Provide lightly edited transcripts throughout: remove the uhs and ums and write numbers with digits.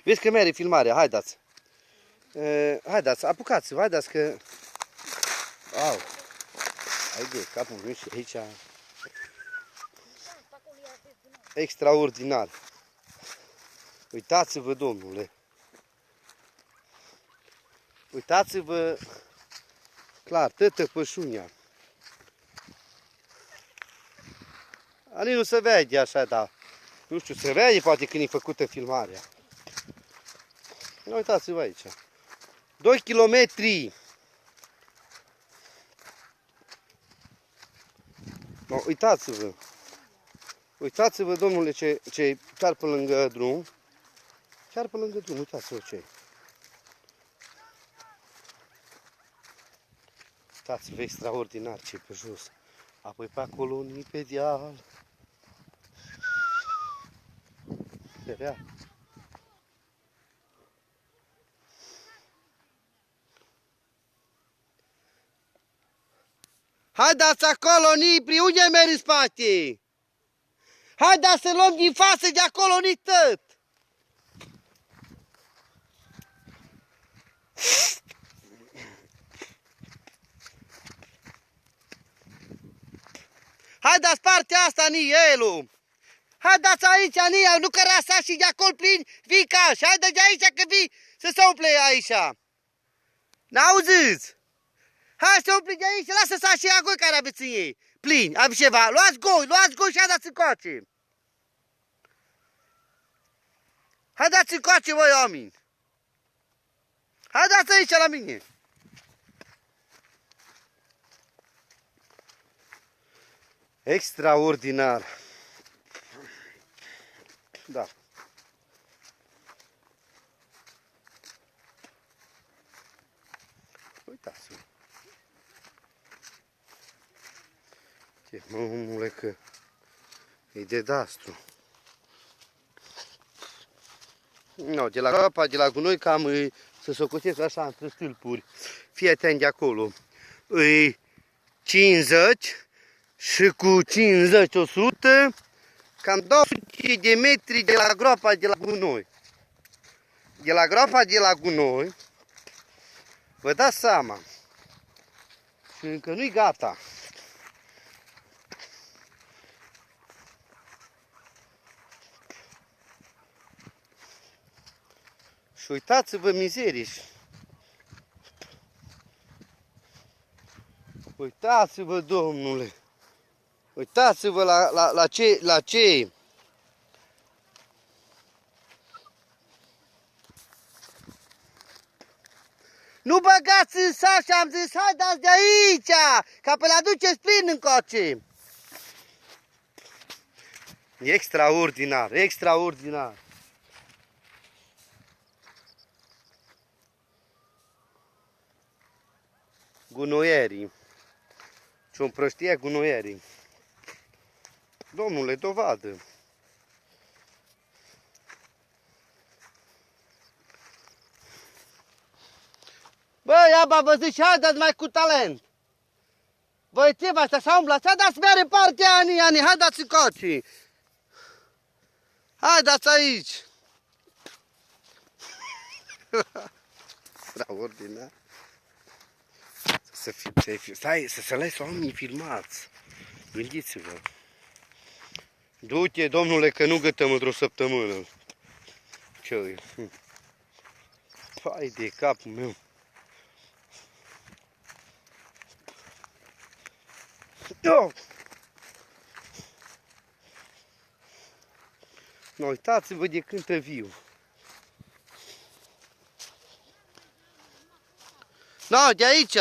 Vezi că merge filmarea, haideți. Haideți, apucați-vă, haideți că... Au. Haide, capul meu și aici. Extraordinar. Uitați-vă, domnule. Uitați-vă, clar, tătă pășunia. Ani nu se vede așa, dar nu știu, se vede poate când e făcută filmarea. Uitați-vă aici. 2 kilometri. Uitați-vă. Uitați-vă, domnule, ce chiar pe lângă drum. Chiar pe lângă drum, uitați-vă ce. Uitați-vă, extraordinar ce pe jos. Apoi pe acolo, pe deal. Vedea? Haideți acolo, Nipri, unde mergi în spate? Haideți să luăm din față de acolo, ni tot! Haideți partea asta, Nielu! Haideți aici, Nia, nu căreasa și de acolo plin, vii ca și haide de aici că vii să se umple aici. N-auziți? Hai să umple de aici, lasă să și agoi care aveți în ei. Plini, aveți ceva, luați goi și haideți încoace. Haideți încoace, voi oameni. Haideți aici la mine. Extraordinar. Da. Uitați-vă. Omule că e de dastru. No, de la groapa, de la gunoi, cam să socotesc așa între stâlpuri. Fii atent de acolo. E 50 și cu 50 100, cam 200 de metri de la groapa de la gunoi. De la groapa de la gunoi, vă dați seama, și încă nu-i gata. Și uitați-vă mizerii. Uitați-vă, domnule. Uitați-vă la ce. Nu băgați în sac și am zis, hai dați de aici, ca pe la duceți plin încoace. Extraordinar, extraordinar. Gunoierii. Ce-o împrăștie gunoierii. Domnule, dovadă. Băi, aba, vă zic, haideți mai cu talent. Voi ce v-ați așa umblați? Haideți mere partea, Ani, haideți încoace. Haideți aici. Extraordinar. Stai, să se lăsă oamenii filmați. Gândiți-vă. Du-te, domnule, că nu gătăm într-o săptămână. Ce-i? Hai de capul meu. No, uitați-vă de cântă viu. No, de aici.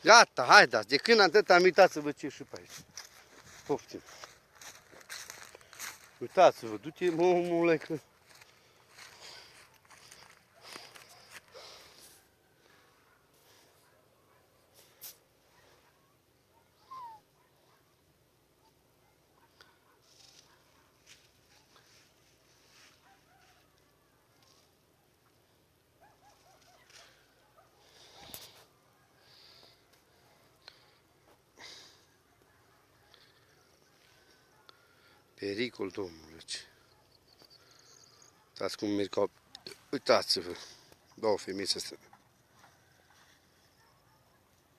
Gata, haideți. De când atât am uitați-vă ce și pe aici. Poftim. Uitați-vă, du-te, omule, că... Pericol, domnule. Uitați cum merg. Uitați-vă. Două femei să